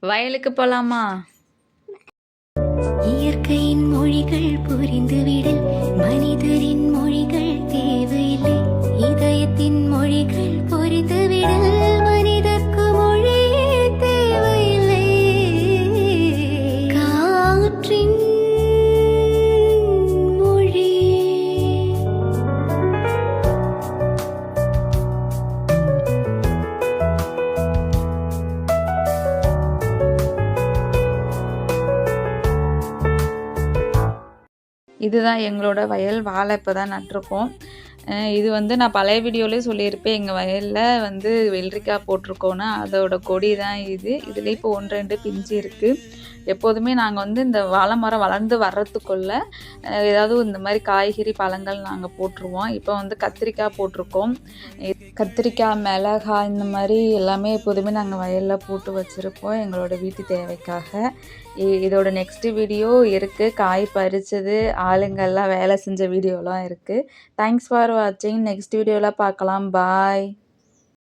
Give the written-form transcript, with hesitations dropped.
வயலுக்கு போலாமா? இயற்கையின் மொழிகள் புரிந்துவிடல் மனிதரின் மொழிகள் தேவையில்லை. இதயத்தின் மொழிகள் புரிந்துவிடல் மனிதர்க்கு மொழி தேவையில்லை. காற்றின் மொழி இதுதான் எங்களோட வயல். வாழை இப்போ தான் நட்டிருக்கோம். இது வந்து நான் பழைய வீடியோலேயே சொல்லியிருப்பேன், எங்கள் வயலில் வெள்ளரிக்காய் போட்டிருக்கோன்னு. அதோட கொடி தான் இது. இதில் இப்போ 1, 2 பிஞ்சு இருக்குது. எப்போதுமே நாங்கள் இந்த வாழை மரம் வளர்ந்து வர்றதுக்குள்ளே ஏதாவது இந்த மாதிரி காய்கறி பழங்கள் நாங்கள் போட்டுருவோம். இப்போ கத்திரிக்காய் போட்டிருக்கோம். கத்திரிக்காய், மிளகாய் இந்த மாதிரி எல்லாமே எப்போதுமே நாங்கள் வயலில் போட்டு வச்சுருப்போம் எங்களோட வீட்டு தேவைக்காக. இதோட நெக்ஸ்ட் வீடியோ இருக்குது. காய் பறிச்சது, ஆளுங்கள்லாம் வேலை செஞ்ச வீடியோலாம் இருக்குது. தேங்க்ஸ் ஃபார் வாட்சிங். நெக்ஸ்ட் வீடியோவில் பார்க்கலாம். பாய்.